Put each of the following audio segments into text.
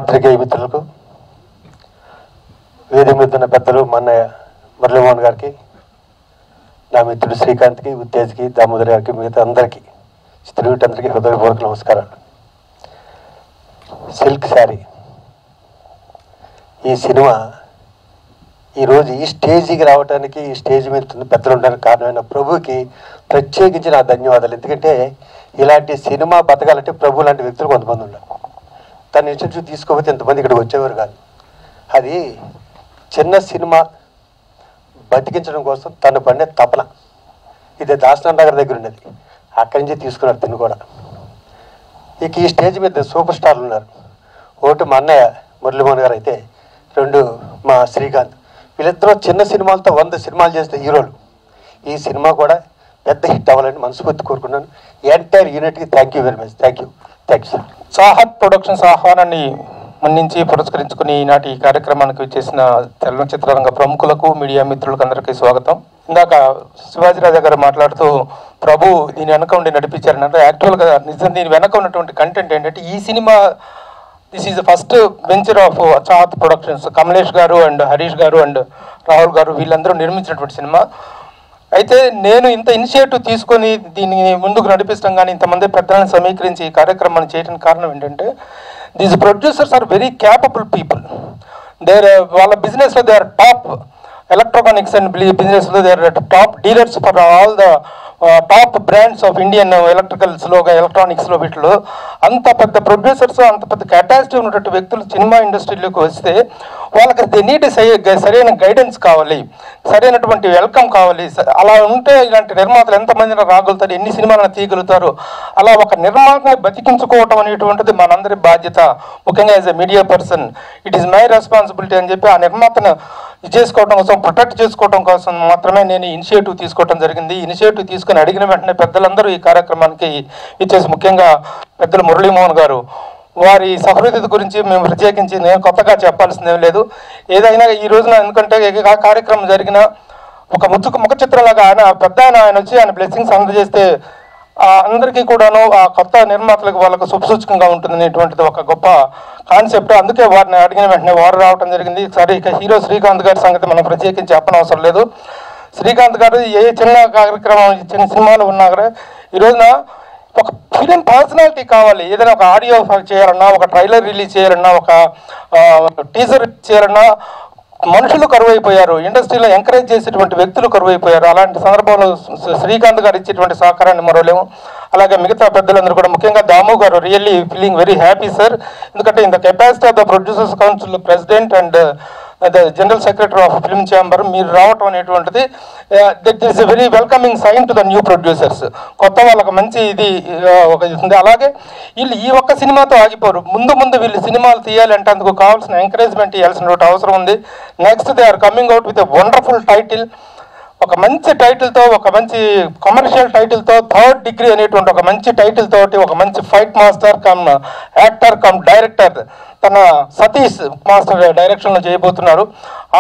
పాత్రికేయ మిత్రులకు, వేదిక మీద ఉన్న పెద్దలు, మా అన్నయ్య మురళీమోహన్ గారికి, నా మిత్రుడు శ్రీకాంత్కి, ఉత్తేజ్కి, దామోదర్ గారికి, మిగతా అందరికీ, చిత్రవీటందరికీ హృదయపూర్వక నమస్కారాలు. సిల్క్ శారీ ఈ సినిమా ఈరోజు ఈ స్టేజీకి రావడానికి, ఈ స్టేజ్ మీద పెద్దలు ఉండడానికి కారణమైన ప్రభుకి ప్రత్యేకించి నా ధన్యవాదాలు. ఎందుకంటే ఇలాంటి సినిమా బతకాలంటే ప్రభు లాంటి వ్యక్తులు కొంతమంది ఉన్నారు. తన ఇన్స్టిట్యూట్ తీసుకోకపోతే ఎంతమంది ఇక్కడికి వచ్చేవారు కాదు. అది చిన్న సినిమా బతికించడం కోసం తను పడిన తపన. ఇది దాసనాథ్ నగర్ దగ్గర ఉన్నది, అక్కడి నుంచి తీసుకున్నారు తిని కూడా. ఇక ఈ స్టేజ్ మీద సూపర్ స్టార్లు ఉన్నారు. ఒకటి మా అన్నయ్య మురళీమోహన్ గారు అయితే, రెండు మా శ్రీకాంత్. వీళ్ళిద్దరూ చిన్న సినిమాలతో 100 సినిమాలు చేస్తే హీరోలు. ఈ సినిమా కూడా పెద్ద హిట్ అవ్వాలని మనస్ఫూర్తి కోరుకున్నాను. ఎంటైర్ యూనిట్కి thank you very much. Thank you sir. Sahath productions ఆహ్వానాన్ని మన్నించి పురస్కరించుకుని ఈనాటి ఈ కార్యక్రమానికి వచ్చేసిన చలనచిత్రరంగ ప్రముఖులకు, మీడియా మిత్రులకు అందరికీ స్వాగతం. ఇందాక శివాజీరాజా గారు మాట్లాడుతూ ప్రభు దీని వెనక ఉండి నడిపించారనంటే, యాక్చువల్గా నిజం దీని వెనక ఉన్నటువంటి కంటెంట్ ఏంటంటే, ఈ cinema this is the first venture of Sahath productions. Kamlesh గారు అండ్ హరీష్ గారు అండ్ రాహుల్ గారు వీళ్ళందరూ నిర్మించినటువంటి సినిమా. అయితే నేను ఇంత ఇనిషియేటివ్ తీసుకొని దీన్ని ముందుకు నడిపిస్తాం, కానీ ఇంతమంది పెద్దలను సమీకరించి ఈ కార్యక్రమాన్ని చేయడానికి కారణం ఏంటంటే, these producers are very capable people. వాళ్ళ బిజినెస్లో they are top electronics and బిజినెస్లో they are top dealers for all the top brands of Indian ఎలక్ట్రికల్స్లో, ఎలక్ట్రానిక్స్లో, వీటిలో అంత పెద్ద ప్రొడ్యూసర్స్, అంత పెద్ద కెపాసిటీ ఉన్నటువంటి వ్యక్తులు సినిమా ఇండస్ట్రీలోకి వస్తే వాళ్ళకి దే నీడ్ సరైన గైడెన్స్ కావాలి, సరైనటువంటి వెల్కమ్ కావాలి. అలా ఉంటే ఇలాంటి నిర్మాతలు ఎంతమందిని రాగలుగుతారు, ఎన్ని సినిమాలను తీయగలుగుతారు. అలా ఒక నిర్మాతని బతికించుకోవటం అనేటువంటిది మనందరి బాధ్యత. ముఖ్యంగా as a media person it is my responsibility అని చెప్పి ఆ నిర్మాతను ఇది చేసుకోవడం కోసం, ప్రొటెక్ట్ చేసుకోవడం కోసం మాత్రమే నేను ఇనిషియేటివ్ తీసుకోవడం జరిగింది. ఇనిషియేటివ్ తీసుకుని అడిగిన వెంటనే పెద్దలందరూ ఈ కార్యక్రమానికి ఇచ్చేసి, ముఖ్యంగా పెద్దలు మురళీమోహన్ గారు, వారి సహృదయత గురించి మేము ప్రత్యేకించి నేను కొత్తగా చెప్పాల్సిందేం లేదు. ఏదైనా ఈ రోజున ఎందుకంటే కార్యక్రమం జరిగిన ఒక ముఖ చిత్రంలాగా ఆయన వచ్చి ఆయన బ్లెస్సింగ్స్ అందజేస్తే అందరికీ కూడాను ఆ కొత్త నిర్మాతలకు వాళ్ళకు శుభసూచకంగా ఉంటుంది అనేటువంటిది ఒక గొప్ప కాన్సెప్ట్. అందుకే వారిని అడిగిన వెంటనే వారు రావడం జరిగింది. సరే, ఇక హీరో శ్రీకాంత్ గారి సంగతి మనం ప్రత్యేకించి చెప్పనవసరం లేదు. శ్రీకాంత్ గారు ఏ చిన్న కార్యక్రమం, చిన్న సినిమాలు ఉన్నా కూడా ఈ రోజున ఒక ఫిలిం పర్సనాలిటీ కావాలి. ఏదైనా ఒక ఆడియో చేయాలన్నా, ఒక ట్రైలర్ రిలీజ్ చేయాలన్నా, ఒక టీజర్ చేయాలన్నా మనుషులు కరువైపోయారు. ఇండస్ట్రీలో ఎంకరేజ్ చేసేటువంటి వ్యక్తులు కరువైపోయారు. అలాంటి సందర్భంలో శ్రీకాంత్ గారు ఇచ్చేటువంటి సహకారాన్ని మరోలేము. అలాగే మిగతా పెద్దలందరూ కూడా, ముఖ్యంగా దాము గారు, really feeling very happy sir. ఎందుకంటే in the capacity of the producers council president and the general secretary of film chamber మీరు రావటం అనేటువంటిది that is a very welcoming sign to the new producers. కొత్త వాళ్ళకి మంచి ఇది ఒక ఉంది. అలాగే వీళ్ళు ఈ ఒక్క సినిమాతో ఆగిపోరు. ముందు వీళ్ళు సినిమాలు తీయాలంటే అందుకు కావాల్సిన ఎంకరేజ్మెంట్ ఇవ్వాల్సిన అవసరం ఉంది. Next they are coming out with a wonderful title. ఒక మంచి టైటిల్తో, ఒక మంచి కమర్షియల్ టైటిల్తో, 3rd డిగ్రీ అనేటువంటి ఒక మంచి టైటిల్ తోటి, ఒక మంచి fight master come actor come director తన సతీష్ మాస్టర్ డైరెక్షన్లో చేయబోతున్నారు.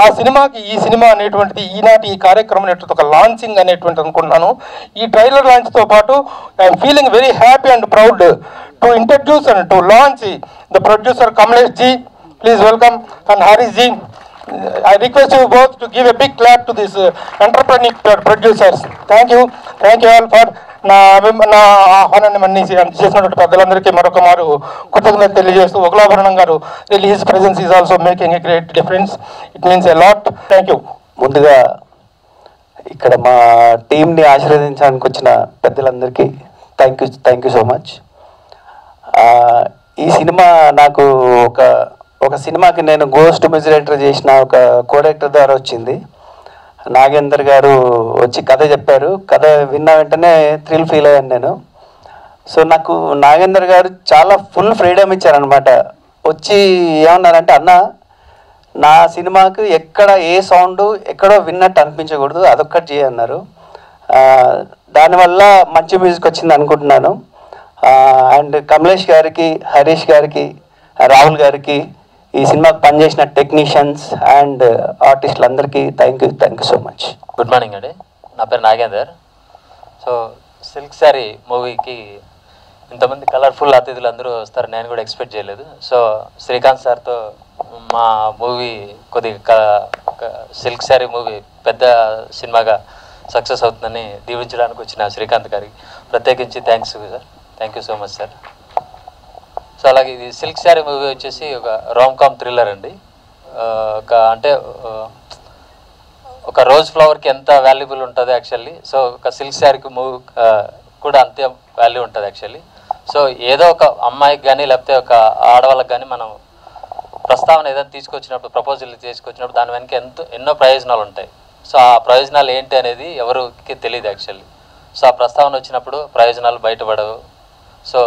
ఆ సినిమాకి ఈ సినిమా అనేటువంటిది ఈనాటి ఈ కార్యక్రమం అనేటువంటి ఒక లాంచింగ్ అనేటువంటి అనుకుంటున్నాను. ఈ ట్రైలర్ లాంచ్తో పాటు I'm feeling very happy and proud to introduce and to launch the producer Kamlesh ji. Please welcome. And Harish ji, I request you both to give a big clap to these entrepreneur producers. Thank you all for నా ఆహ్వానాన్ని మన్నించి చేసినటువంటి పెద్దలందరికీ మరొక మారు కృతజ్ఞత తెలియజేస్తూ, ఒకలాభరణం గారు really his presence is also making a great difference. It means a lot. Thank you. ముందుగా ఇక్కడ మా టీంని ఆశీర్వదించడానికి వచ్చిన పెద్దలందరికీ థ్యాంక్ యూ సో మచ్. ఈ సినిమా నాకు ఒక సినిమాకి నేను గోస్ట్ మ్యూజిక్ చేసిన ఒక కోడైరెక్టర్ ద్వారా వచ్చింది. నాగేందర్ గారు వచ్చి కథ చెప్పారు. కథ విన్న వెంటనే థ్రిల్ ఫీల్ అయ్యాను నేను. సో నాకు నాగేందర్ గారు చాలా ఫుల్ ఫ్రీడమ్ ఇచ్చారనమాట. వచ్చి ఏమన్నారంటే, అన్న నా సినిమాకు ఎక్కడ ఏ సౌండ్ ఎక్కడో విన్నట్టు అనిపించకూడదు, అదొక్కటి చేయన్నారు. దానివల్ల మంచి మ్యూజిక్ వచ్చింది అనుకుంటున్నాను. అండ్ కమలేష్ గారికి, హరీష్ గారికి, రాహుల్ గారికి, ఈ సినిమాకి పనిచేసిన టెక్నీషియన్స్ అండ్ ఆర్టిస్టులు అందరికీ thank you so much. Good morning అండి. నా పేరు నాగేందర్. సో సిల్క్ శారీ మూవీకి ఇంతమంది కలర్ఫుల్ అతిథులు అందరూ వస్తారు నేను కూడా ఎక్స్పెక్ట్ చేయలేదు. సో శ్రీకాంత్ సార్తో మా మూవీ కొద్దిగా సిల్క్ శారీ మూవీ పెద్ద సినిమాగా సక్సెస్ అవుతుందని దీవించడానికి వచ్చిన శ్రీకాంత్ గారికి ప్రత్యేకించి thanks sir. Thank you so much sir. So అలాగే ఇది సిల్క్ శారీ మూవీ వచ్చేసి ఒక రామ్ కామ్ థ్రిల్లర్ అండి. అంటే ఒక రోజ్ ఫ్లవర్కి ఎంత వాల్యుబుల్ ఉంటుంది యాక్చువల్లీ, సో ఒక సిల్క్ శారీకి మూవీ కూడా అంతే వాల్యూ ఉంటుంది యాక్చువల్లీ. సో ఏదో ఒక అమ్మాయికి కానీ లేకపోతే ఒక ఆడవాళ్ళకి కానీ మనం ప్రస్తావన ఏదైనా తీసుకొచ్చినప్పుడు, ప్రపోజల్ తీసుకొచ్చినప్పుడు దాని వెనక ఎన్నో ప్రయోజనాలు ఉంటాయి. సో ఆ ప్రయోజనాలు ఏంటి అనేది ఎవరికి తెలియదు యాక్చువల్లీ. సో ఆ ప్రస్తావన వచ్చినప్పుడు ప్రయోజనాలు బయటపడవు, సో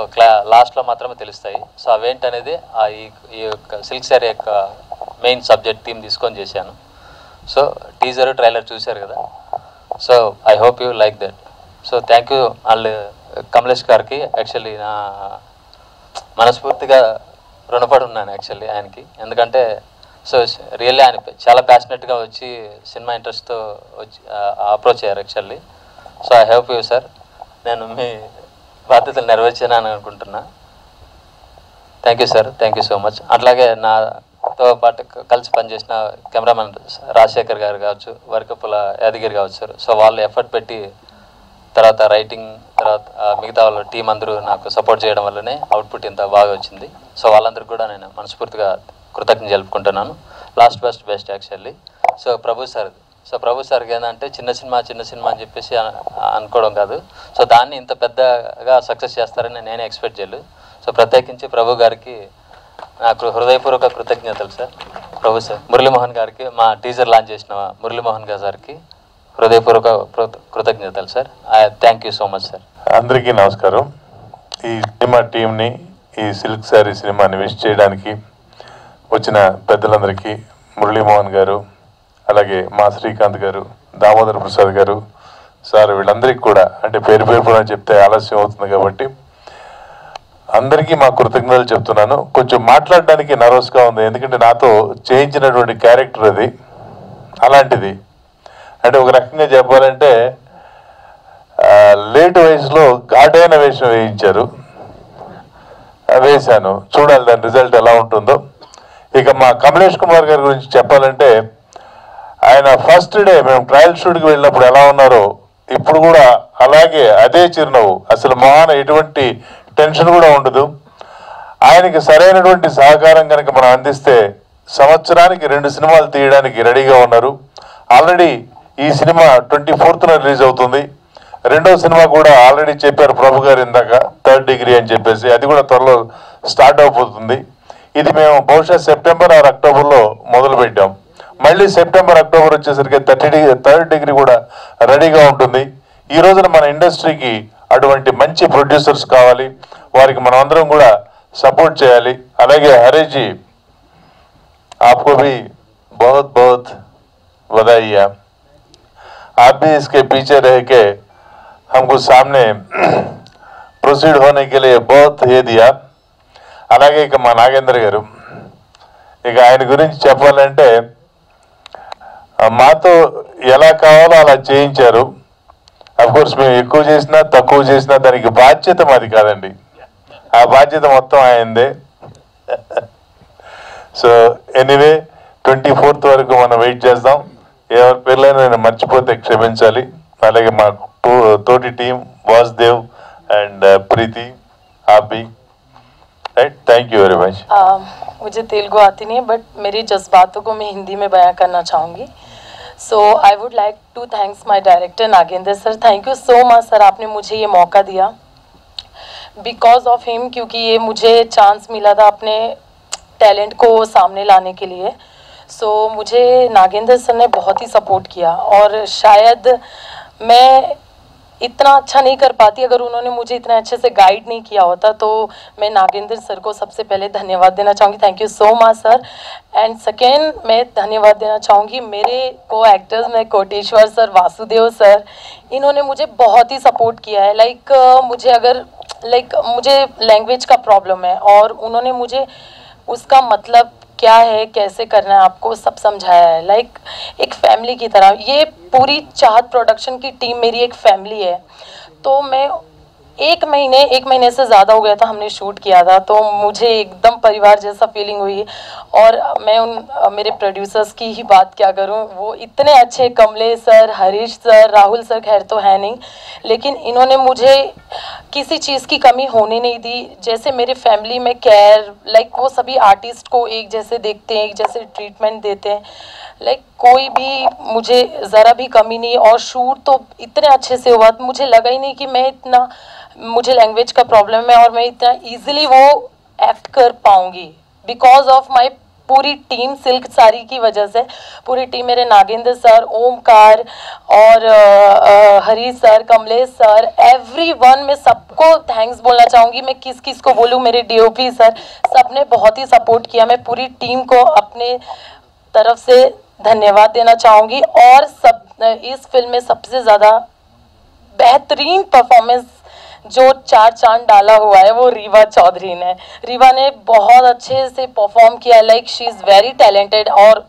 లాస్ట్లో మాత్రమే తెలుస్తాయి. సో అవేంటి అనేది ఈ యొక్క సిల్క్ శారీ యొక్క మెయిన్ సబ్జెక్ట్ థీమ్ తీసుకొని చేశాను. సో టీజర్ ట్రైలర్ చూశారు కదా, so I hope you like that. So thank you వాళ్ళు కమలేష్ గారికి యాక్చువల్లీ నా మనస్ఫూర్తిగా రుణపడి ఉన్నాను యాక్చువల్లీ ఆయనకి. ఎందుకంటే సో రియల్లీ ఆయన చాలా ప్యాషనెట్గా వచ్చి సినిమా ఇంట్రెస్ట్తో వచ్చి అప్రోచ్ అయ్యారు actually. So I hope you sir, నేను మీ బాధ్యతలు నెరవేర్చానని అనుకుంటున్నా. Thank you sir, thank you so much. అట్లాగే నాతో పాటు కలిసి పనిచేసిన కెమెరామెన్ రాజశేఖర్ గారు కావచ్చు, వరకపుల యాదగిరి కావచ్చు సార్. సో వాళ్ళు ఎఫర్ట్ పెట్టి తర్వాత రైటింగ్ తర్వాత మిగతా వాళ్ళ టీం అందరూ నాకు సపోర్ట్ చేయడం వల్లనే అవుట్పుట్ ఇంత బాగా వచ్చింది. సో వాళ్ళందరికీ కూడా నేను మనస్ఫూర్తిగా కృతజ్ఞత జరుపుకుంటున్నాను. Last best actually. So Prabhu సార్కి ఏంటంటే చిన్న సినిమా అని చెప్పేసి అనుకోవడం కాదు, సో దాన్ని ఇంత పెద్దగా సక్సెస్ చేస్తారని నేనే ఎక్స్పెక్ట్ చేయలేదు. సో ప్రత్యేకించి ప్రభు గారికి నాకు హృదయపూర్వక కృతజ్ఞతలు సార్. ప్రభు సార్, మురళీమోహన్ గారికి, మా టీజర్ లాంచ్ చేసిన మురళీమోహన్ గారికి హృదయపూర్వక కృతజ్ఞతలు sir. Thank you so much sir. అందరికీ నమస్కారం. ఈ సినిమా టీంని, ఈ సిల్క్ శారీ సినిమాని విష్ చేయడానికి వచ్చిన పెద్దలందరికీ, మురళీమోహన్ గారు, అలాగే మా శ్రీకాంత్ గారు, దామోదర్ ప్రసాద్ గారు సార్, వీళ్ళందరికీ కూడా అంటే పేరు కూడా చెప్తే ఆలస్యం అవుతుంది కాబట్టి అందరికీ మా కృతజ్ఞతలు చెప్తున్నాను. కొంచెం మాట్లాడడానికి నర్వస్గా ఉంది, ఎందుకంటే నాతో చేయించినటువంటి క్యారెక్టర్ అది అలాంటిది. అంటే ఒక రకంగా చెప్పాలంటే లేట్ వయసులో ఘాటైన వేషం వేశాను. చూడాలి దాని రిజల్ట్ ఎలా ఉంటుందో. ఇక మా కమలేష్ కుమార్ గారి గురించి చెప్పాలంటే ఆయన ఫస్ట్ డే మేము ట్రయల్ షూట్కి వెళ్ళినప్పుడు ఎలా ఉన్నారో ఇప్పుడు కూడా అలాగే అదే చిరునవ్వు, అసలు మొహాన ఎటువంటి టెన్షన్ కూడా ఉండదు. ఆయనకి సరైనటువంటి సహకారం కనుక మనం అందిస్తే సంవత్సరానికి 2 సినిమాలు తీయడానికి రెడీగా ఉన్నారు. ఆల్రెడీ ఈ సినిమా 24th రిలీజ్ అవుతుంది. రెండో సినిమా కూడా ఆల్రెడీ చెప్పారు ప్రభు గారు ఇందాక, 3rd డిగ్రీ అని చెప్పేసి, అది కూడా త్వరలో స్టార్ట్ అయిపోతుంది. ఇది మేము బహుశా సెప్టెంబర్ ఆర్ అక్టోబర్లో మొదలు పెట్టాం. మళ్ళీ సెప్టెంబర్ అక్టోబర్ వచ్చేసరికి 3rd డిగ్రీ కూడా రెడీగా ఉంటుంది. ఈ రోజున మన ఇండస్ట్రీకి అటువంటి మంచి ప్రొడ్యూసర్స్ కావాలి, వారికి మనం అందరం కూడా సపోర్ట్ చేయాలి. అలాగే హరీష్ आपको भी बहुत बहुत बधाई है, आप भी इसके पीछे रह के हमको सामने प्रोसीड होने के लिए बहुत ये दिया. అలాగే ఇక మా నాగేంద్ర గారు, ఇక ఆయన గురించి చెప్పాలంటే మాతో ఎలా కావాలో అలా చేయించారు. అఫ్కోర్స్ మేము ఎక్కువ చేసినా తక్కువ చేసినా దానికి బాధ్యత మాది కాదండి, ఆ బాధ్యత మొత్తం ఆయనదే. సో ఎనీవే 24th వరకు మనం వెయిట్ చేద్దాం. ఎవరి పేర్లైనా నేను మర్చిపోతే క్షమించాలి. అలాగే మా తోటి టీం వాసుదేవ్ అండ్ ప్రీతి, ఆపి, right. Thank you very much. मुझे तेलुगु आती नहीं है, बट मेरी जज्बातों को मैं हिंदी में बयां करना चाहूँगी. So I would like to thanks my director Nagendra sir. Thank you so much sir, आपने मुझे ये मौका दिया. बिकॉज ऑफ हिम, क्योंकि ये मुझे चांस मिला था अपने टैलेंट को सामने लाने के लिए. सो मुझे नागेंद्र सर ने बहुत ही सपोर्ट किया, और शायद मैं इतना अच्छा नहीं कर पाती अगर उन्होंने मुझे इतना अच्छे से गाइड नहीं किया होता. तो मैं नागेंद्र सर को सबसे पहले धन्यवाद देना चाहूँगी. Thank you so much sir. And second मैं धन्यवाद देना चाहूँगी मेरे को एक्टर्स में कोटेश्वर सर, वासुदेव सर, इन्होंने मुझे बहुत ही सपोर्ट किया है. मुझे लैंग्वेज का प्रॉब्लम है, और उन्होंने मुझे उसका मतलब क्या है, कैसे करना है आपको, सब समझाया है. एक फैमिली की तरह. ये पूरी चाहत प्रोडक्शन की टीम मेरी एक फैमिली है. तो मैं एक महीने से ज़्यादा हो गया था हमने शूट किया था, तो मुझे एकदम परिवार जैसा फीलिंग हुई। और मैं मेरे प्रोड्यूसर्स की ही बात क्या करूं, वो इतने अच्छे, Kamlesh sir, Harish sir, Rahul sir खैर तो है नहीं, लेकिन इन्होंने मुझे किसी चीज़ की कमी होने नहीं दी। जैसे मेरे फैमिली में केयर, लाइक वो सभी आर्टिस्ट को एक जैसे देखते हैं, एक जैसे ट्रीटमेंट देते हैं, लाइक कोई भी मुझे ज़रा भी कमी नहीं। और शूट तो इतने अच्छे से हुआ, मुझे लगा ही नहीं कि मैं इतना, मुझे लैंग्वेज का प्रॉब्लम है और मैं इतना इजीली वो एक्ट कर पाऊंगी, बिकॉज ऑफ माय पूरी टीम, सिल्क साड़ी की वजह से। पूरी टीम, मेरे नागेंद्र सर, ओमकार और Harish sir, Kamlesh sir, everyone, मैं सबको थैंक्स बोलना चाहूँगी। मैं किस किस को बोलूँ, मेरे डीओपी सर, सबने बहुत ही सपोर्ट किया। मैं पूरी टीम को अपने तरफ से धन्यवाद देना चाहूँगी। और इस फिल्म में सबसे ज़्यादा बेहतरीन परफॉर्मेंस जो 4 चांद डाला हुआ है वो रीवा चौधरी ने। रीवा ने बहुत अच्छे से परफॉर्म किया, like she is very talented. और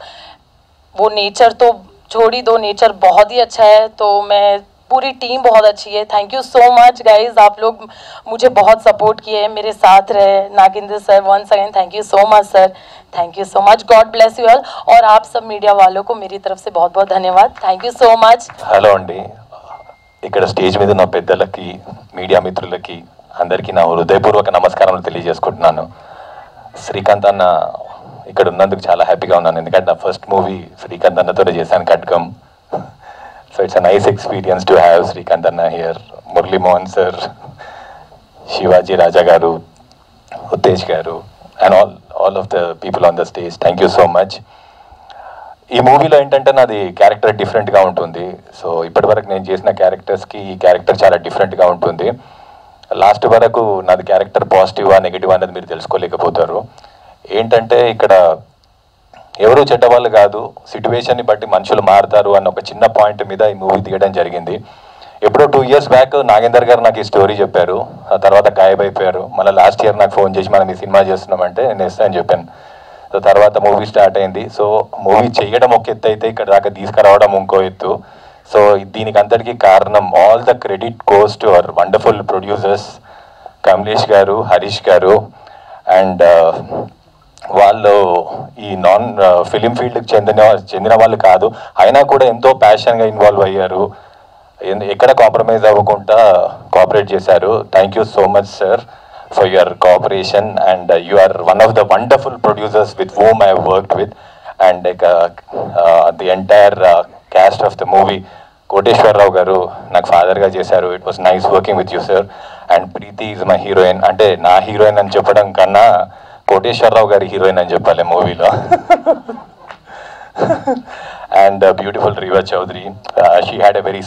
वो नेचर तो छोड़ ही दो, नेचर बहुत ही अच्छा है। तो मैं, पूरी टीम बहुत अच्छी है। Thank you so much guys, आप लोग मुझे बहुत सपोर्ट किए, मेरे साथ रहे। Nagendra sir, once again thank you so much sir, thank you so much, God bless you all. और आप सब मीडिया वालों को मेरी तरफ से बहुत बहुत धन्यवाद, thank you so much. Hello అండి, ఇక్కడ స్టేజ్ మీద ఉన్న పెద్దలకి, మీడియా మిత్రులకి అందరికీ నా హృదయపూర్వక నమస్కారాలు తెలియజేసుకుంటున్నాను. శ్రీకాంత్ అన్న ఇక్కడ ఉన్నందుకు చాలా హ్యాపీగా ఉన్నాను, ఎందుకంటే నా ఫస్ట్ మూవీ శ్రీకాంత్ అన్నతోనే చేశాను, ఖడ్గం. So it's a nice experience to have Srikanth అన్న హియర్, మురళీ మోహన్ సార్, శివాజీ రాజా గారు, ఉత్తేజ్ గారు, and all of the people on the stage, thank you so much. ఈ మూవీలో ఏంటంటే నాది క్యారెక్టర్ డిఫరెంట్గా ఉంటుంది. సో ఇప్పటివరకు నేను చేసిన క్యారెక్టర్స్కి ఈ క్యారెక్టర్ చాలా డిఫరెంట్గా ఉంటుంది. లాస్ట్ వరకు నాది క్యారెక్టర్ పాజిటివా నెగిటివా అనేది మీరు తెలుసుకోలేకపోతారు. ఏంటంటే ఇక్కడ ఎవరు చెడ్డవాళ్ళు కాదు, సిచ్యువేషన్ని బట్టి మనుషులు మారుతారు అన్న ఒక చిన్న పాయింట్ మీద ఈ మూవీ తీయడం జరిగింది. ఎప్పుడో 2 years బ్యాక్ నాగేందర్ గారు నాకు ఈ స్టోరీ చెప్పారు, ఆ తర్వాత గాయబైపోయారు. మళ్ళీ లాస్ట్ ఇయర్ నాకు ఫోన్ చేసి మనం ఈ సినిమా చేస్తున్నామంటే నేను ఇస్తా అని చెప్పాను. సో తర్వాత మూవీ స్టార్ట్ అయింది. సో మూవీ చేయడం ఒక ఎత్తు అయితే ఇక్కడ దాకా తీసుకురావడం ఇంకో ఎత్తు. సో దీనికి అంతటికీ కారణం, all the credit goes to our wonderful producers Kamlesh గారు, హరీష్ గారు. అండ్ వాళ్ళు ఈ నాన్ ఫిలిం ఫీల్డ్కి చెందిన వాళ్ళు కాదు, అయినా కూడా ఎంతో ప్యాషన్గా ఇన్వాల్వ్ అయ్యారు, ఎక్కడ కాంప్రమైజ్ అవ్వకుండా కోఆపరేట్ చేశారు. Thank you so much sir for your cooperation, and you are one of the wonderful producers with whom I have worked with, and the entire cast of the movie. Koteshwar Rao garu నాకు father గా చేశారు. It was nice working with you sir. And Preethi is my heroine. అంటే నా heroine అని చెప్పడం కన్నా కోటేశ్వర రావు గారి heroine అని చెప్పాలి మూవీలో. And beautiful Riva Chaudhary, she had a very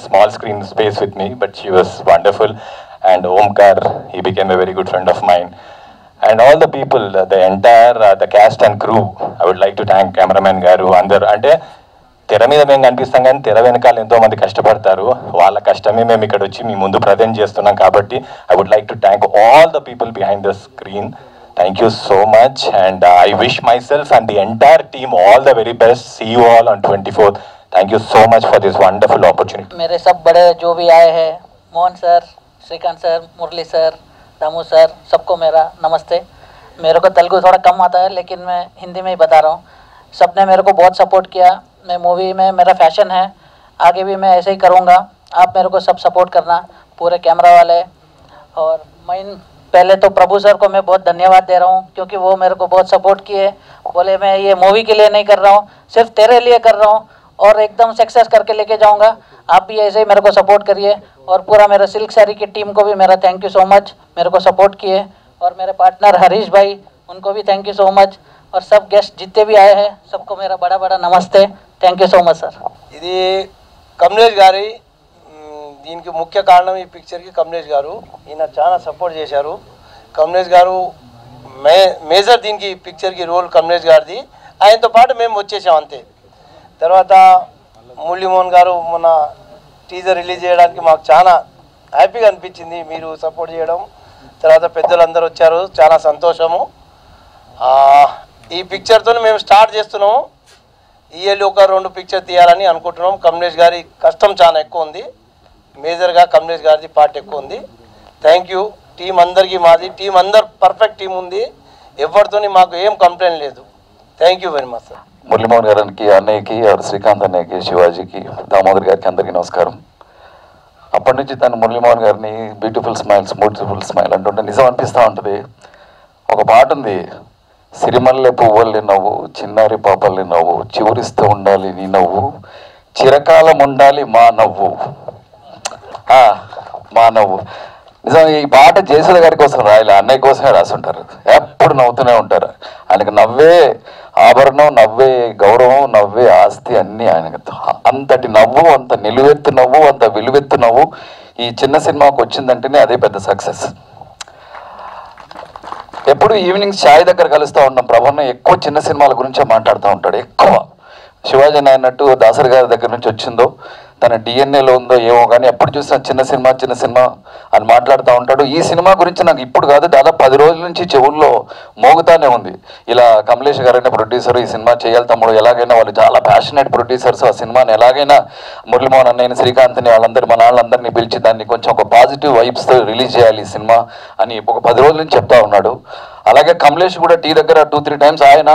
small screen space with me, but she was wonderful. And Omkar, he became a very good friend of mine. And all the people, the entire the cast and crew, I would like to thank cameraman garu, andaru. Ante తెర మీద మేము కనిపిస్తాం కానీ తెర వెనకాల ఎంతో మంది కష్టపడతారు, వాళ్ళ కష్టమే మేము ఇక్కడ వచ్చి మీ ముందు ప్రజెంట్ చేస్తున్నాం. కాబట్టి I would like to thank all the people behind the screen. Thank you so much, and I wish myself and the entire team all the very best. See you all on 24th. Thank you so much for this wonderful opportunity. मेरे सब बड़े जो भी आए हैं, Mohan sir, Shrikant sir, मुरली sir, Damu sir, सबको मेरा नमस्ते. मेरे को तेलुगु थोड़ा कम आता है, लेकिन मैं हिंदी में ही बता रहा हूँ. सबने मेरे को बहुत सपोर्ट किया. मैं मूवी में, मेरा फैशन है, आगे भी मैं ऐसे ही करूँगा. आप मेरे को सब सपोर्ट करना, पूरे कैमरा वाले. और मैं पहले तो प्रभु सर को मैं बहुत धन्यवाद दे रहा हूँ, क्योंकि वो मेरे को बहुत सपोर्ट किए. बोले मैं ये मूवी के लिए नहीं कर रहा हूँ, सिर्फ तेरे लिए कर रहा हूँ और एकदम सक्सेस करके लेके जाऊँगा. आप भी ऐसे ही मेरे को सपोर्ट करिए. और पूरा मेरा सिल्क साड़ी की टीम को भी मेरा थैंक यू सो मच, मेरे को सपोर्ट किए. और मेरे पार्टनर हरीश भाई, उनको भी थैंक यू सो मच. और सब गेस्ट जितने भी आए हैं, सबको मेरा बड़ा बड़ा नमस्ते. Thank you so much sir. ఇది కమలేష్ గారి, దీనికి ముఖ్య కారణం ఈ పిక్చర్కి కమలేష్ గారు. ఈయన చాలా సపోర్ట్ చేశారు. కమలేష్ గారు మేజర్ దీనికి పిక్చర్కి రోల్ కమలేష్ గారిది. ఆయనతో పాటు మేము వచ్చేసాం అంతే. తర్వాత మురళీమోహన్ గారు మొన్న టీజర్ రిలీజ్ చేయడానికి మాకు చాలా హ్యాపీగా అనిపించింది, మీరు సపోర్ట్ చేయడం. తర్వాత పెద్దలందరూ వచ్చారు, చాలా సంతోషము. ఈ పిక్చర్తో మేము స్టార్ట్ చేస్తున్నాము. ఇయర్లీ ఒక 2 పిక్చర్ తీయాలని అనుకుంటున్నాం. కమలేష్ గారి కష్టం చాలా ఎక్కువ ఉంది, మేజర్గా కమలేష్ గారిది పార్ట్ ఎక్కువ ఉంది. Thank you. టీం అందరికీ మాది టీం అందరు పర్ఫెక్ట్ టీం ఉంది, ఎవరితోని మాకు ఏం కంప్లైంట్ లేదు. Thank you very much sir. Muralimohan గారికి, అన్నయ్యకి, శ్రీకాంత్ అన్నయ్యకి, శివాజీకి, దామోదర్ గారికి అందరికీ నమస్కారం. అప్పటి నుంచి తను మురళీమోహన్ గారిని బ్యూటిఫుల్ స్మైల్ అంటుంటే నిజం అనిపిస్తూ ఉంటుంది. ఒక పాట ఉంది, సిరిమల్లె పువ్వుల్ని నవ్వు, చిన్నారి పాపల్ని నవ్వు, చివరిస్తూ ఉండాలి నీ నవ్వు, చిరకాలం ఉండాలి మా నవ్వు. మా నవ్వు నిజం. ఈ పాట జయసుధ గారి కోసం రాయాలి, అన్నయ్య కోసమే రాసుంటారు. ఎప్పుడు నవ్వుతూనే ఉంటారు. ఆయనకు నవ్వే ఆభరణం, నవ్వే గౌరవం, నవ్వే ఆస్తి అన్నీ ఆయనకు. అంతటి నవ్వు, అంత నిలువెత్తు నవ్వు, అంత విలువెత్తు నవ్వు ఈ చిన్న సినిమాకు వచ్చిందంటేనే అదే పెద్ద సక్సెస్. ఎప్పుడు ఈవినింగ్ ఛాయ్ దగ్గర కలుస్తూ ఉంటాం. ప్రభన్న ఎక్కువ చిన్న సినిమాల గురించే మాట్లాడుతూ ఉంటాడు. ఎక్కువ శివాజీ అన్నట్టు దాసరి గారి దగ్గర నుంచి వచ్చిందో తన డిఎన్ఏలో ఉందో ఏమో కానీ ఎప్పుడు చూసినా చిన్న సినిమా అని మాట్లాడుతూ ఉంటాడు. ఈ సినిమా గురించి నాకు ఇప్పుడు కాదు, దాదాపు 10 రోజుల నుంచి చెవుల్లో మోగుతానే ఉంది. ఇలా కమలేష్ గారైనా ప్రొడ్యూసర్, ఈ సినిమా చేయాలి తమ్ముడు, ఎలాగైనా వాళ్ళు చాలా ప్యాషనేట్ ప్రొడ్యూసర్స్, ఆ సినిమాని ఎలాగైనా మురళీమోహన్ అన్నయ్యని, శ్రీకాంత్ని, వాళ్ళందరి మన వాళ్ళందరినీ పిలిచి దాన్ని కొంచెం ఒక పాజిటివ్ వైబ్స్తో రిలీజ్ చేయాలి ఈ సినిమా అని ఒక 10 రోజుల నుంచి చెప్తా ఉన్నాడు. అలాగే కమలేష్ కూడా టీ దగ్గర 2-3 टाइम्स ఆయన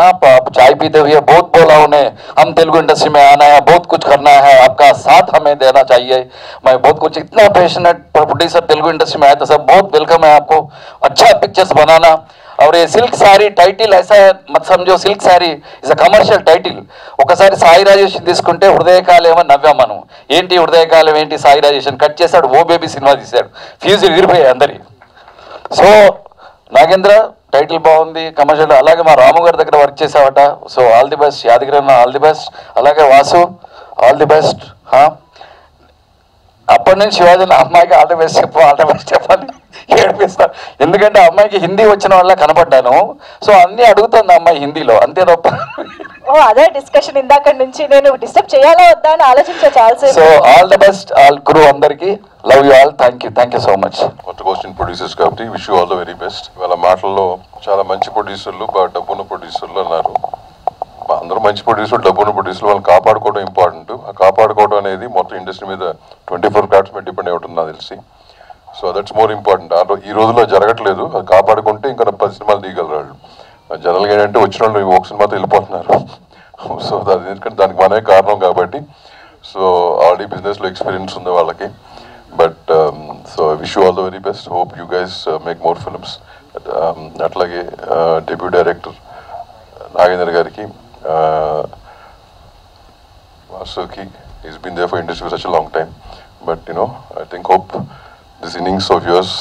చాయ్ पीते हुए बहुत बोला उन्हें, हम तेलुगु इंडस्ट्री में आना है, बहुत कुछ करना है, आपका साथ हमें देना चाहिए. मैं बहुत कुछ इतना पैशनेट प्रोड्यूसर तेलुगु इंडस्ट्री में आया तो सब बहुत वेलकम है आपको, अच्छा पिक्चर्स बनाना. और ये सिल्क सारी టైటిల్ ऐसा मत समझो, silk sorry is a commercial title. ఒకసారి సాయి రాజేష్ తీసుకుంటే హృదయకాలం నవ్వాం మనం. ఏంటి హృదయకాలం ఏంటి, సాయి రాజేష్ కట్ చేశాడు, ఓ బేబీ సినిమా తీశాడు, ఫ్యూజులు ఎగిరిపోయాయి అందరి. సో నాగేంద్ర టైటిల్ బాగుంది, కమర్షియల్. అలాగే మా రాము గారి దగ్గర వర్క్ చేసావట, so all the best. Yadagiri అన్న ఆల్ ది బెస్ట్. అలాగే వాసు ఆల్ ది బెస్ట్. అప్పటి నుంచి శివాజీ అమ్మాయికి ఆల్ ది బెస్ట్ చెప్పాలి ఏడిపిస్తాను. ఎందుకంటే అమ్మాయికి హిందీ వచ్చిన వాళ్ళ కనపడ్డాను, సో అన్నీ అడుగుతుంది అమ్మాయి హిందీలో, అంతే తప్ప. అదే డిస్కషన్ ఇందాక నుంచి నేను డిస్టర్బ్ చేయాలా వద్దా అని ఆలోచించా చాలాసేపు. So all the best all crew అందరికి. Love you all. Thank you so much. కొత్త క్వశ్చన్ ప్రొడ్యూసర్స్ కాబట్టి wish you all the very best. వాళ్ళ మాటల్లో చాలా మంచి ప్రొడ్యూసర్లు, బాగా డబ్బున్న ప్రొడ్యూసర్లు అన్నారు. అందరూ మంచి ప్రొడ్యూసర్, డబ్బున్న ప్రొడ్యూసర్లు, వాళ్ళని కాపాడుకోవడం ఇంపార్టెంట్. ఆ కాపాడుకోవడం అనేది మొత్తం ఇండస్ట్రీ మీద 24 క్రాఫ్ట్స్ మీద డిపెండ్ అయి ఉంటుంది నాకు తెలిసి. So that's more important. ఈ రోజుల్లో జరగట్లేదు, అది కాపాడుకుంటే ఇంకా 10 సినిమాలు తీయగలరు వాళ్ళు. జనరల్గా ఏంటంటే వచ్చిన వాళ్ళు ఒక సినిమాతో వెళ్ళిపోతున్నారు. సో ఎందుకంటే దానికి మనమే కారణం కాబట్టి. సో ఆల్రెడీ బిజినెస్లో ఎక్స్పీరియన్స్ ఉంది వాళ్ళకి. But so I wish you all the very best. Hope you guys make more films. అట్లాగే డెబ్యూ డైరెక్టర్ నాగేంద్ర గారికి, Vasuki, is been there for industry for such a long time. But you know I think hope this innings of yours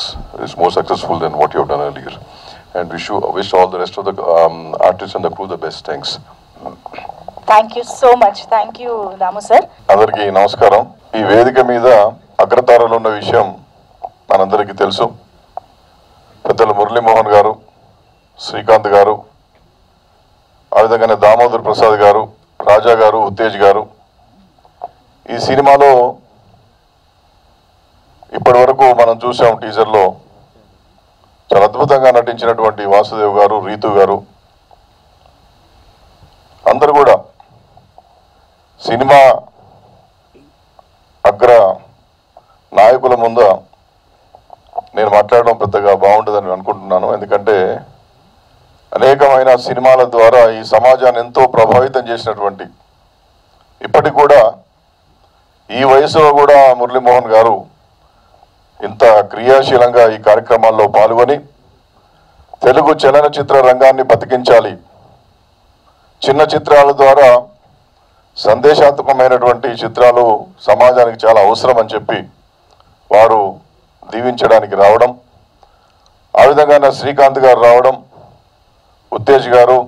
is more successful than what you have done earlier, and wish all the rest of the artists and the crew the best. Thanks. Thank you so much. Thank you Ramu sir. అందరికీ నమస్కారం. ఈ వేదిక మీద అగ్రతారలు ఉన్న విషయం మనందరికీ తెలుసు. పెద్దలు మురళీమోహన్ గారు, శ్రీకాంత్ గారు, ఆ విధంగానే దామోదర్ ప్రసాద్ గారు, రాజా గారు, ఉత్తేజ్ గారు. ఈ సినిమాలో ఇప్పటి వరకు మనం చూసాం టీజర్లో చాలా అద్భుతంగా నటించినటువంటి వాసుదేవ్ గారు, రీతు గారు అందరూ కూడా సినిమా అగ్ర నాయకుల ముందు నేను మాట్లాడడం పెద్దగా బాగుంటుందని అనుకుంటున్నాను. ఎందుకంటే అనేకమైన సినిమాల ద్వారా ఈ సమాజాన్ని ఎంతో ప్రభావితం చేసినటువంటి, ఇప్పటికి కూడా ఈ వయసులో కూడా మురళీమోహన్ గారు ఇంత క్రియాశీలంగా ఈ కార్యక్రమాల్లో పాల్గొని తెలుగు చలనచిత్ర రంగాన్ని బతికించాలి, చిన్న చిత్రాల ద్వారా సందేశాత్మకమైనటువంటి చిత్రాలు సమాజానికి చాలా అవసరం అని చెప్పి వారు దీవించడానికి రావడం, ఆ విధంగా శ్రీకాంత్ గారు రావడం, ఉత్తేజ్ గారు,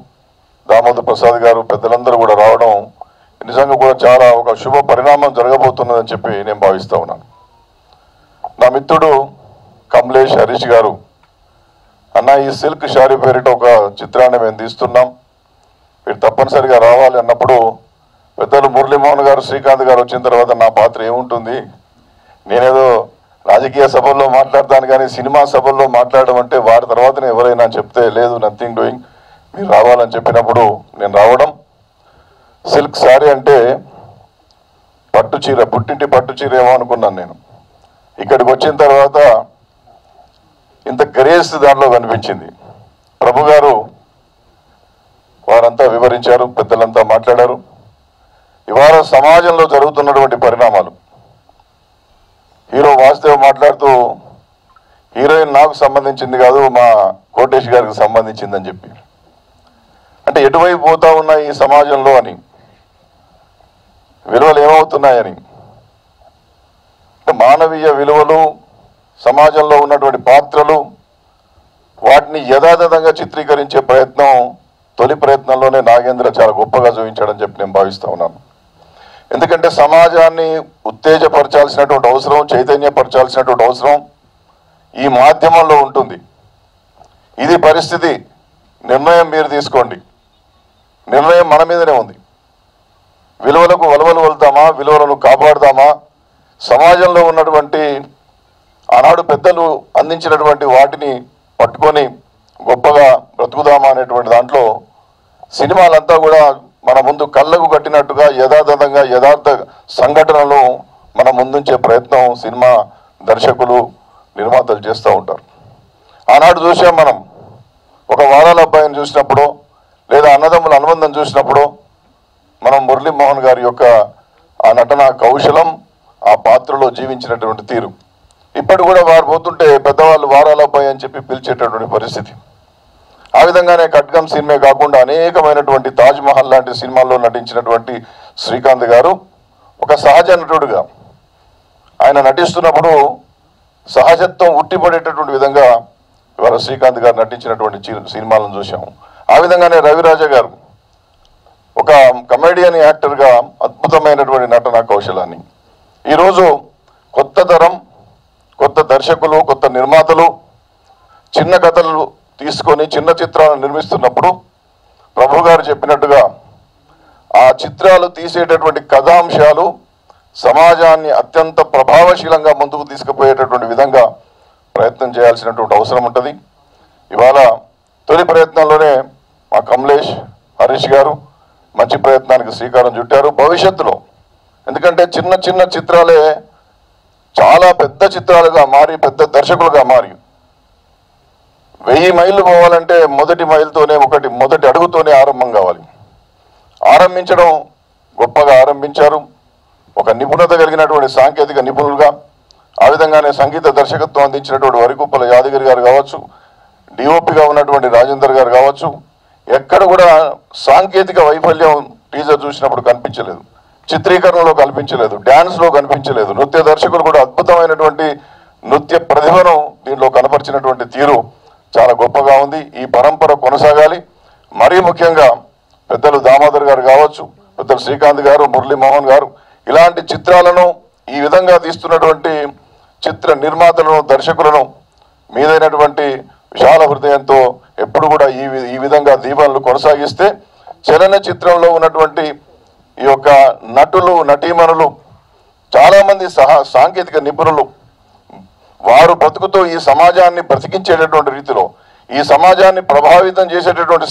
దామోదర్ ప్రసాద్ గారు, పెద్దలందరూ కూడా రావడం నిజంగా కూడా చాలా ఒక శుభ పరిణామం జరగబోతున్నదని చెప్పి నేను భావిస్తూ ఉన్నాను. నా మిత్రుడు కమలేష్, హరీష్ గారు, అన్న ఈ సిల్క్ షారీ పేరిట ఒక చిత్రాన్ని మేము తీస్తున్నాం, మీరు తప్పనిసరిగా రావాలి అన్నప్పుడు పెద్దలు మురళీమోహన్ గారు, శ్రీకాంత్ గారు వచ్చిన తర్వాత నా పాత్ర ఏముంటుంది, నేనేదో రాజకీయ సభల్లో మాట్లాడతాను కానీ సినిమా సభల్లో మాట్లాడడం అంటే వారి తర్వాతనే ఎవరైనా చెప్తే లేదు, నథింగ్ డూయింగ్, మీరు రావాలని చెప్పినప్పుడు నేను రావడం. సిల్క్ సారీ అంటే పట్టు చీర, పుట్టింటి పట్టు చీర ఏమో అనుకున్నాను నేను. ఇక్కడికి వచ్చిన తర్వాత ఇంత గ్రేస్ దాంట్లో కనిపించింది. ప్రభు గారు వారంతా వివరించారు, పెద్దలంతా మాట్లాడారు. ఇవాళ సమాజంలో జరుగుతున్నటువంటి పరిణామాలు, హీరో వాసుదేవ్ మాట్లాడుతూ హీరోయిన్ నాకు సంబంధించింది కాదు, మా కోటేష్ గారికి సంబంధించిందని చెప్పి, అంటే ఎటువైపు పోతా ఉన్నాయి ఈ సమాజంలో అని, విలువలు ఏమవుతున్నాయని, మానవీయ విలువలు, సమాజంలో ఉన్నటువంటి పాత్రలు, వాటిని యథాతథంగా చిత్రీకరించే ప్రయత్నం తొలి ప్రయత్నంలోనే నాగేంద్ర చాలా గొప్పగా చూపించాడని చెప్పి నేను భావిస్తూ ఉన్నాను. ఎందుకంటే సమాజాన్ని ఉత్తేజపరచాల్సినటువంటి అవసరం, చైతన్యపరచాల్సినటువంటి అవసరం ఈ మాధ్యమంలో ఉంటుంది. ఇది పరిస్థితి. నిర్ణయం మీరు తీసుకోండి. నిర్ణయం మన మీదనే ఉంది. విలువలకు వలవలు వెళ్తామా, విలువలను కాపాడుదామా, సమాజంలో ఉన్నటువంటి ఆనాడు పెద్దలు అందించినటువంటి వాటిని పట్టుకొని గొప్పగా బ్రతుకుదామా అనేటువంటి దాంట్లో సినిమాలంతా కూడా మన ముందు కళ్ళకు కట్టినట్టుగా యథాతథంగా యథార్థ సంఘటనలు మన ముందుంచే ప్రయత్నం సినిమా దర్శకులు, నిర్మాతలు చేస్తూ ఉంటారు. ఆనాడు చూసాం మనం, ఒక వారాల అబ్బాయిని చూసినప్పుడు లేదా అన్నదమ్ముల అనుబంధం చూసినప్పుడు మనం మురళీమోహన్ గారి యొక్క ఆ నటన కౌశలం, ఆ పాత్రలో జీవించినటువంటి తీరు ఇప్పటి కూడా వారు పోతుంటే పెద్దవాళ్ళు వారాల అబ్బాయి అని చెప్పి పిలిచేటటువంటి పరిస్థితి. ఆ విధంగానే ఖడ్గం సినిమా కాకుండా అనేకమైనటువంటి తాజ్ మహల్ లాంటి సినిమాల్లో నటించినటువంటి శ్రీకాంత్ గారు ఒక సహజ నటుడుగా ఆయన నటిస్తున్నప్పుడు సహజత్వం ఉట్టిపడేటటువంటి విధంగా ఇవాళ శ్రీకాంత్ గారు నటించినటువంటి సినిమాలను చూసాము. ఆ విధంగానే రవిరాజ గారు ఒక కమెడియన్ యాక్టర్గా అద్భుతమైనటువంటి నటన కౌశలాన్ని, ఈరోజు కొత్త తరం, కొత్త దర్శకులు, కొత్త నిర్మాతలు చిన్న కథలు తీసుకొని చిన్న చిత్రాలను నిర్మిస్తున్నప్పుడు ప్రభు గారు చెప్పినట్టుగా ఆ చిత్రాలు తీసేటటువంటి కథాంశాలు సమాజాన్ని అత్యంత ప్రభావశీలంగా ముందుకు తీసుకుపోయేటటువంటి విధంగా ప్రయత్నం చేయాల్సినటువంటి అవసరం ఉంటుంది. ఇవాళ తొలి ప్రయత్నంలోనే మా కమలేష్, హరీష్ గారు మంచి ప్రయత్నానికి శ్రీకారం చుట్టారు. భవిష్యత్తులో ఎందుకంటే చిన్న చిన్న చిత్రాలే చాలా పెద్ద చిత్రాలుగా మారి పెద్ద దర్శకులుగా మారి 1000 మైళ్ళు పోవాలంటే మొదటి మైలుతోనే మొదటి అడుగుతోనే ఆరంభం కావాలి. ఆరంభించడం గొప్పగా ఆరంభించారు. ఒక నిపుణత కలిగినటువంటి సాంకేతిక నిపుణులుగా, ఆ విధంగానే సంగీత దర్శకత్వం అందించినటువంటి వరికుప్పల యాదగిరి గారు కావచ్చు, డిఓపిగా ఉన్నటువంటి రాజేందర్ గారు కావచ్చు, ఎక్కడ కూడా సాంకేతిక వైఫల్యం టీజర్ చూసినప్పుడు కనిపించలేదు, చిత్రీకరణలో కనిపించలేదు, డ్యాన్స్లో కనిపించలేదు. నృత్య దర్శకులు కూడా అద్భుతమైనటువంటి నృత్య ప్రతిభను దీనిలో కనపరిచినటువంటి తీరు చాలా గొప్పగా ఉంది. ఈ పరంపర కొనసాగాలి. మరీ ముఖ్యంగా పెద్దలు దామోదర్ గారు కావచ్చు, పెద్దలు శ్రీకాంత్ గారు, మురళీమోహన్ గారు ఇలాంటి చిత్రాలను ఈ విధంగా తీస్తున్నటువంటి చిత్ర నిర్మాతలను, దర్శకులను మీదైనటువంటి విశాల హృదయంతో ఎప్పుడు కూడా ఈ విధంగా దీవెనలు కొనసాగిస్తే చలన చిత్రంలో ఉన్నటువంటి ఈ యొక్క నటులు, నటీమణులు, చాలామంది సాంకేతిక నిపుణులు వారు బ్రతుకుతో ఈ సమాజాన్ని బ్రతికించేటటువంటి రీతిలో, ఈ సమాజాన్ని ప్రభావితం చేసేటటువంటి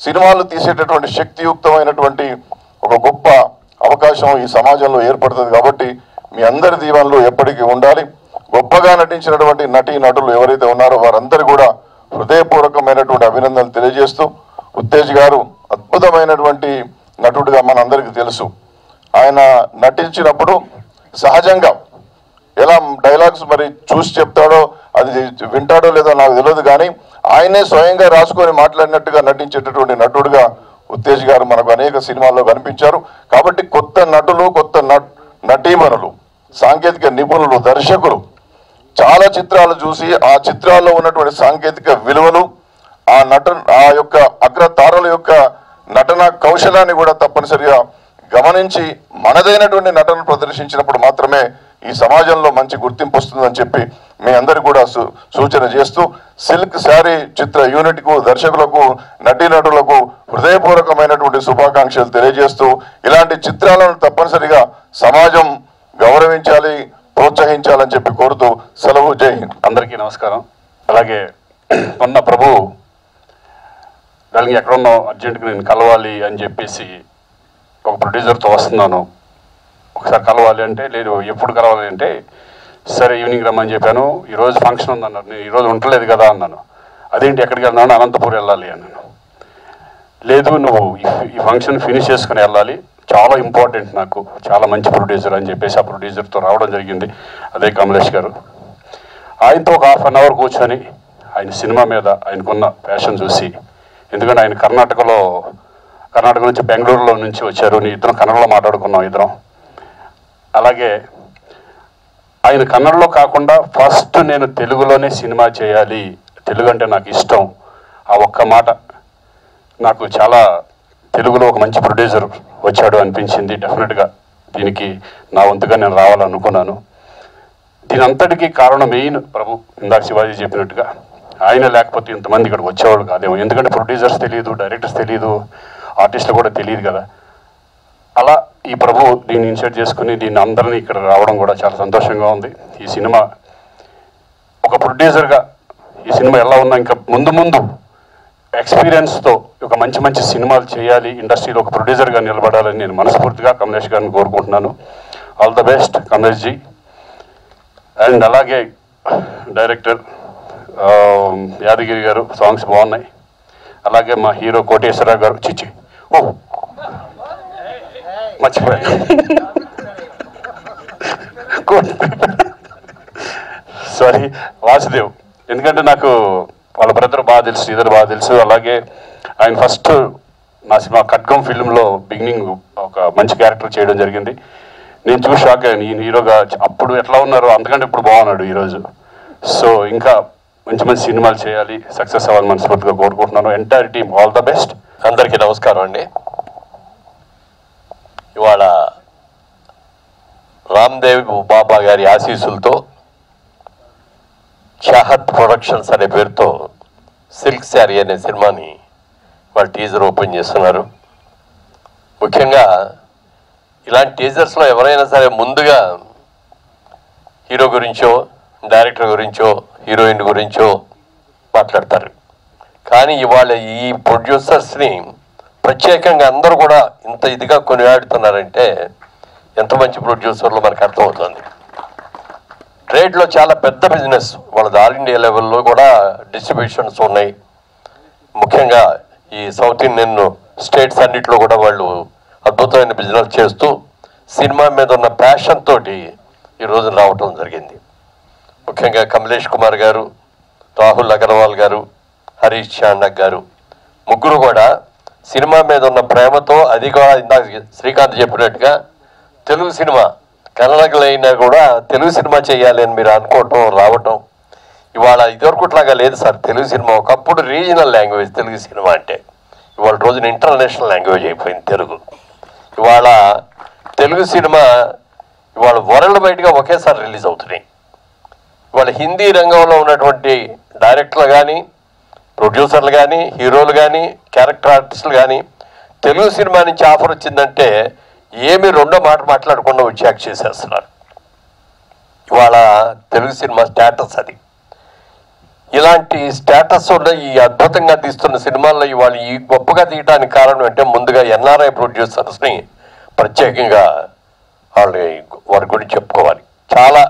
సినిమాలు తీసేటటువంటి శక్తియుక్తమైనటువంటి ఒక గొప్ప అవకాశం ఈ సమాజంలో ఏర్పడుతుంది. కాబట్టి మీ అందరి దీవెనలు ఎప్పటికీ ఉండాలి. గొప్పగా నటించినటువంటి నటీ నటులు ఎవరైతే ఉన్నారో వారందరూ కూడా హృదయపూర్వకమైనటువంటి అభినందనలు తెలియజేస్తూ, ఉత్తేజ్ గారు అద్భుతమైనటువంటి నటుడిగా మనందరికీ తెలుసు. ఆయన నటించినప్పుడు సహజంగా ఎలా డైలాగ్స్ మరి చూసి చెప్తాడో, అది వింటాడో లేదో నాకు తెలియదు, కానీ ఆయనే స్వయంగా రాసుకొని మాట్లాడినట్టుగా నటించేటటువంటి నటుడుగా ఉత్తేజ్ గారు మనకు అనేక సినిమాల్లో కనిపించారు. కాబట్టి కొత్త నటులు, కొత్త నటీమణులు, సాంకేతిక నిపుణులు, దర్శకులు చాలా చిత్రాలు చూసి ఆ చిత్రాల్లో ఉన్నటువంటి సాంకేతిక విలువలు, ఆ యొక్క అగ్రతారల యొక్క నటన కౌశలాన్ని కూడా తప్పనిసరిగా గమనించి మనదైనటువంటి నటన ప్రదర్శించినప్పుడు మాత్రమే ఈ సమాజంలో మంచి గుర్తింపు వస్తుందని చెప్పి మీ అందరికీ కూడా సూచన చేస్తూ, సిల్క్ శారీ చిత్ర యూనిట్కు, దర్శకులకు, నటీనటులకు హృదయపూర్వకమైనటువంటి శుభాకాంక్షలు తెలియజేస్తూ, ఇలాంటి చిత్రాలను తప్పనిసరిగా సమాజం గౌరవించాలి, ప్రోత్సహించాలని చెప్పి కోరుతూ సెలవు. జై హింద్. అందరికీ నమస్కారం. అలాగే మొన్న ప్రభు దానికి ఎక్కడున్నో అర్జెంటుగా నేను కలవాలి అని చెప్పేసి ఒక ప్రొడ్యూసర్తో వస్తున్నాను, ఒకసారి కలవాలి అంటే, లేదు ఎప్పుడు కలవాలి అంటే సరే ఈవినింగ్ రమ్మని చెప్పాను. ఈరోజు ఫంక్షన్ ఉందన్నారు. నేను ఈరోజు ఉండలేదు కదా అన్నాను. అదేంటి ఎక్కడికి వెళ్తున్నాను? అనంతపూర్ వెళ్ళాలి అన్నాను. లేదు, నువ్వు ఈ ఫంక్షన్ ఫినిష్ చేసుకుని వెళ్ళాలి, చాలా ఇంపార్టెంట్, నాకు చాలా మంచి ప్రొడ్యూసర్ అని చెప్పేసి ఆ ప్రొడ్యూసర్తో రావడం జరిగింది. అదే కమలేష్ గారు. ఆయనతో ఒక ½ అన్ అవర్ కూర్చొని ఆయన సినిమా మీద ఆయనకున్న ప్యాషన్ చూసి, ఎందుకంటే ఆయన కర్ణాటక నుంచి బెంగళూరులో నుంచి వచ్చారు. నీ ఇద్దరం కన్నడలో మాట్లాడుకున్నాం ఇద్దరం. అలాగే ఆయన కన్నడలో కాకుండా ఫస్ట్ నేను తెలుగులోనే సినిమా చేయాలి, తెలుగు అంటే నాకు ఇష్టం, ఆ ఒక్క మాట నాకు చాలా, తెలుగులో ఒక మంచి ప్రొడ్యూసర్ వచ్చాడు అనిపించింది. డెఫినెట్గా దీనికి నా వంతుగా నేను రావాలనుకున్నాను. దీని అంతటికీ కారణం మెయిన్ ప్రభు. ఇందాక శివాజీ చెప్పినట్టుగా ఆయన లేకపోతే ఇంతమంది ఇక్కడికి వచ్చేవాళ్ళు కాదేమో. ఎందుకంటే ప్రొడ్యూసర్స్ తెలియదు, డైరెక్టర్స్ తెలియదు, ఆర్టిస్టులు కూడా తెలియదు కదా. అలా ఈ ప్రభు దీన్ని ఇన్షర్ట్ చేసుకుని దీన్ని అందరినీ ఇక్కడ రావడం కూడా చాలా సంతోషంగా ఉంది. ఈ సినిమా ఒక ప్రొడ్యూసర్గా ఈ సినిమా ఎలా ఉన్నా ఇంకా ముందు ఎక్స్పీరియన్స్తో ఒక మంచి సినిమాలు చేయాలి, ఇండస్ట్రీలో ఒక ప్రొడ్యూసర్గా నిలబడాలని నేను మనస్ఫూర్తిగా కమలేష్ గారిని కోరుకుంటున్నాను. All the best Kamlesh ji. And అలాగే డైరెక్టర్ యాదగిరి గారు, సాంగ్స్ బాగున్నాయి. అలాగే మా హీరో కోటేశ్వరరావు గారు, మర్చిపోయాను, సారీ, వాసుదేవ్. ఎందుకంటే నాకు వాళ్ళ బ్రదర్ బాగా తెలుసు, శ్రీధర్ బాగా తెలుసు. అలాగే ఆయన ఫస్ట్ నా సినిమా ఖడ్గం ఫిల్మ్లో బిగినింగ్ ఒక మంచి క్యారెక్టర్ చేయడం జరిగింది. నేను చూసి షాక్ అయ్యాను, ఈయన హీరోగా అప్పుడు ఎట్లా ఉన్నారో అంతకంటే ఇప్పుడు బాగున్నాడు ఈరోజు. సో ఇంకా మంచి సినిమాలు చేయాలి, సక్సెస్ అవ్వాలని మనస్ఫూర్తిగా కోరుకుంటున్నాను. Entire team all the best. అందరికీ నమస్కారం అండి. ఇవాళ రామ్దేవ్ బాబా గారి ఆశీస్సులతో చాహత్ ప్రొడక్షన్స్ అనే పేరుతో సిల్క్ శారీ అనే సినిమాని వాళ్ళు టీజర్ ఓపెన్ చేస్తున్నారు. ముఖ్యంగా ఇలాంటి టీజర్స్లో ఎవరైనా సరే ముందుగా హీరో గురించో, డైరెక్టర్ గురించో, హీరోయిన్ గురించో మాట్లాడతారు. కానీ ఇవాళ ఈ ప్రొడ్యూసర్స్ని ప్రత్యేకంగా అందరూ కూడా ఇంత ఇదిగా కొనియాడుతున్నారంటే ఎంత మంచి ప్రొడ్యూసర్లు మనకు అర్థమవుతుంది. ట్రేడ్లో చాలా పెద్ద బిజినెస్ వాళ్ళది, ఆల్ ఇండియా లెవెల్లో కూడా డిస్ట్రిబ్యూషన్స్ ఉన్నాయి. ముఖ్యంగా ఈ సౌత్ ఇండియన్ స్టేట్స్ అన్నింటిలో కూడా వాళ్ళు అద్భుతమైన బిజినెస్ చేస్తూ సినిమా మీద ఉన్న ప్యాషన్ తోటి ఈరోజు రావటం జరిగింది. ముఖ్యంగా కమలేష్ కుమార్ గారు, రాహుల్ అగర్వాల్ గారు, హరీష్ చాండక్ గారు ముగ్గురు కూడా సినిమా మీద ఉన్న ప్రేమతో, అది కూడా ఇందాక శ్రీకాంత్ చెప్పినట్టుగా తెలుగు సినిమా కన్నడలైనా కూడా తెలుగు సినిమా చేయాలి అని మీరు అనుకోవటం, రావటం. ఇవాళ ఇదివరకుట్లాగా లేదు సార్. తెలుగు సినిమా ఒకప్పుడు రీజనల్ లాంగ్వేజ్ తెలుగు సినిమా అంటే, ఇవాళ రోజున ఇంటర్నేషనల్ లాంగ్వేజ్ అయిపోయింది తెలుగు. ఇవాళ తెలుగు సినిమా ఇవాళ వరల్డ్ వైడ్గా ఒకేసారి రిలీజ్ అవుతున్నాయి. ఇవాళ హిందీ రంగంలో ఉన్నటువంటి డైరెక్టర్లు కానీ, ప్రొడ్యూసర్లు కానీ, హీరోలు కానీ, క్యారెక్టర్ ఆర్టిస్టులు కానీ తెలుగు సినిమా నుంచి ఆఫర్ వచ్చిందంటే ఏమి రెండో మాట మాట్లాడకుండా వచ్చి యాక్ట్ చేసేస్తున్నారు. ఇవాళ తెలుగు సినిమా స్టేటస్ అది. ఇలాంటి స్టేటస్ ఉన్న ఈ అద్భుతంగా తీస్తున్న సినిమాల్లో ఇవాళ ఈ గొప్పగా తీయడానికి కారణం అంటే ముందుగా ఎన్ఆర్ఐ ప్రొడ్యూసర్స్ని ప్రత్యేకంగా వారి గురించి చెప్పుకోవాలి. చాలా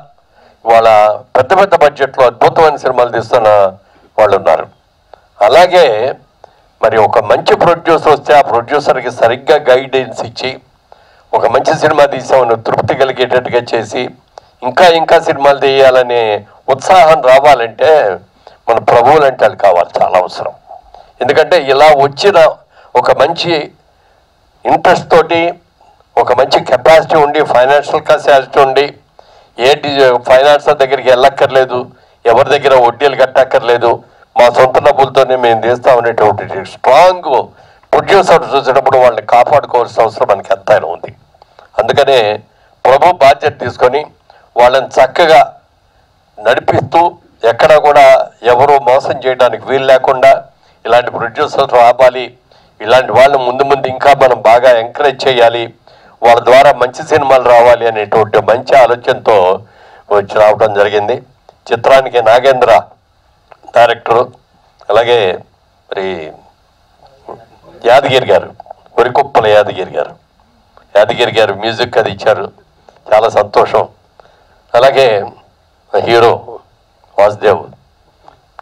ఇవాళ పెద్ద పెద్ద బడ్జెట్లో అద్భుతమైన సినిమాలు తీస్తున్న వాళ్ళు ఉన్నారు. అలాగే మరి ఒక మంచి ప్రొడ్యూసర్ వస్తే ఆ ప్రొడ్యూసర్కి సరిగ్గా గైడెన్స్ ఇచ్చి ఒక మంచి సినిమా తీసామని తృప్తి కలిగేటట్టుగా చేసి ఇంకా సినిమాలు తీయాలనే ఉత్సాహం రావాలంటే మన ప్రభువులు అంటే అది కావాలి, చాలా అవసరం. ఎందుకంటే ఇలా వచ్చిన ఒక మంచి ఇంట్రెస్ట్ తోటి, ఒక మంచి కెపాసిటీ ఉండి, ఫైనాన్షియల్ కెపాసిటీ ఉండి, ఏంటి ఫైనాన్సర్ దగ్గరికి వెళ్ళక్కర్లేదు, ఎవరి దగ్గర వడ్డీలు కట్టక్కర్లేదు, మా సొంత డబ్బులతోనే మేము తీస్తామనేటువంటి స్ట్రాంగ్ ప్రొడ్యూసర్ చూసినప్పుడు వాళ్ళని కాపాడుకోవాల్సిన అవసరం మనకి ఎంతైనా ఉంది. అందుకనే ప్రభు బాధ్యత తీసుకొని వాళ్ళని చక్కగా నడిపిస్తూ ఎక్కడ కూడా ఎవరు మోసం చేయడానికి వీలు లేకుండా ఇలాంటి ప్రొడ్యూసర్స్ రావాలి, ఇలాంటి వాళ్ళు ముందు ఇంకా మనం బాగా ఎంకరేజ్ చేయాలి, వాళ్ళ ద్వారా మంచి సినిమాలు రావాలి అనేటువంటి మంచి ఆలోచనతో వచ్చి రావడం జరిగింది. చిత్రానికి నాగేంద్ర డైరెక్టరు, అలాగే మరి యాదగిరి గారు, కొరికొప్పల యాదగిరి గారు మ్యూజిక్ అది ఇచ్చారు, చాలా సంతోషం. అలాగే హీరో వాసుదేవ్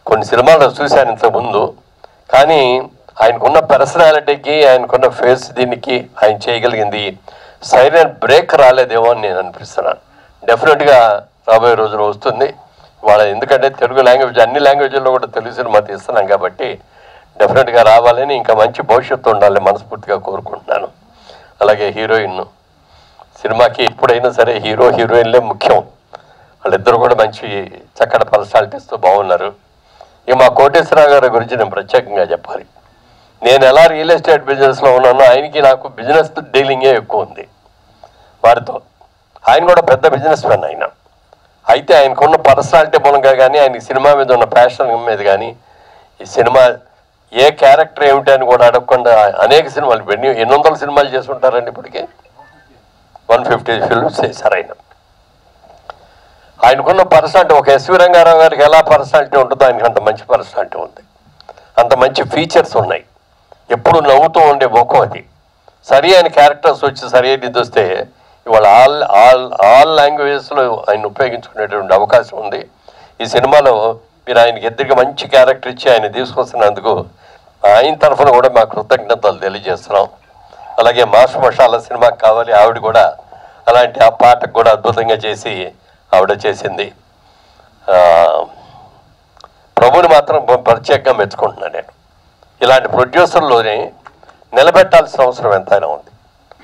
కొన్ని సినిమాలు చూశాను ఇంతకుముందు, కానీ ఆయనకున్న పర్సనాలిటీకి ఆయనకున్న ఫేస్ దీనికి ఆయన చేయగలిగింది సైలెంట్ బ్రేక్ రాలేదేమో అని నేను అనిపిస్తున్నాను. డెఫినెట్గా రాబోయే రోజులు వస్తుంది వాళ్ళ, ఎందుకంటే తెలుగు లాంగ్వేజ్ అన్ని లాంగ్వేజ్ల్లో కూడా తెలుగు సినిమా తీస్తున్నాం కాబట్టి డెఫినెట్గా రావాలని, ఇంకా మంచి భవిష్యత్తు ఉండాలని మనస్ఫూర్తిగా కోరుకుంటున్నాను. అలాగే హీరోయిన్ సినిమాకి ఎప్పుడైనా సరే హీరో హీరోయిన్లే ముఖ్యం. వాళ్ళిద్దరూ కూడా మంచి చక్కటి పర్సనాలిటీస్తో బాగున్నారు. ఇక మా కోటేశ్వరరావు గారి గురించి నేను ప్రత్యేకంగా చెప్పాలి. నేను ఎలా రియల్ ఎస్టేట్ బిజినెస్లో ఉన్నానో ఆయనకి నాకు బిజినెస్ డీలింగే ఎక్కువ ఉంది వారితో. ఆయన కూడా పెద్ద బిజినెస్ మ్యాన్ ఆయన. అయితే ఆయనకున్న పర్సనాలిటీ మూలంగా కానీ ఆయనకి సినిమా మీద ఉన్న ప్యాషన్ మీద కానీ ఈ సినిమా ఏ క్యారెక్టర్ ఏమిటి అని కూడా అడగకుండా అనేక సినిమాలు 800 సినిమాలు చేసి ఉంటారండి ఇప్పటికే. 150 ఫిల్మ్స్ చేశారు ఆయన. ఆయనకున్న పర్సనాలిటీ ఒక ఎస్వి రంగారావు గారికి ఎలా పర్సనాలిటీ ఉంటుందో ఆయనకి అంత మంచి పర్సనాలిటీ ఉంది, అంత మంచి ఫీచర్స్ ఉన్నాయి. ఎప్పుడు నవ్వుతూ ఉండే ముఖం అది. సరి అయిన క్యారెక్టర్స్ వచ్చి సరి అయినది వస్తే ఇవాళ ఆల్ లాంగ్వేజెస్లో ఆయన ఉపయోగించుకునేటువంటి అవకాశం ఉంది. ఈ సినిమాలో మీరు ఆయనకి ఎదురుగా మంచి క్యారెక్టర్ ఇచ్చి ఆయన తీసుకొస్తున్నందుకు ఆయన తరఫున కూడా మా కృతజ్ఞతలు తెలియజేస్తున్నాం. అలాగే మాస్ మషాలా సినిమాకి కావాలి ఆవిడ కూడా అలాంటి ఆ పాటకు కూడా అద్భుతంగా చేసి ఆవిడ చేసింది. ప్రభుని మాత్రం ప్రత్యేకంగా మెచ్చుకుంటున్నాను నేను. ఇలాంటి ప్రొడ్యూసర్లోనే నిలబెట్టాల్సిన అవసరం ఎంతైనా ఉంది.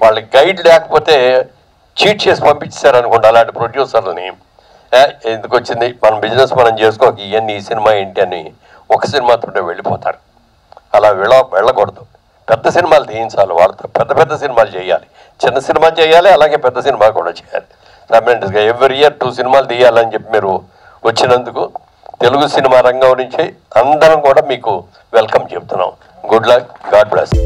వాళ్ళకి గైడ్ లేకపోతే చీట్ చేసి పంపించారనుకోండి అలాంటి ప్రొడ్యూసర్లని, ఎందుకు వచ్చింది మన బిజినెస్ మనం చేసుకోక ఇవన్నీ ఈ సినిమా ఏంటి అని ఒక సినిమాతో వెళ్ళిపోతారు. అలా వెళ్ళకూడదు. పెద్ద సినిమాలు తీయించాలి, వాళ్ళతో పెద్ద సినిమాలు చేయాలి, చిన్న సినిమా చేయాలి, అలాగే పెద్ద సినిమా కూడా చేయాలి. సైమల్టేనియస్గా ఎవ్రీ ఇయర్ 2 సినిమాలు తీయాలని చెప్పి మీరు వచ్చినందుకు తెలుగు సినిమా రంగం నుంచి అందరం కూడా మీకు వెల్కమ్ చెప్తున్నాం. Good luck, God bless.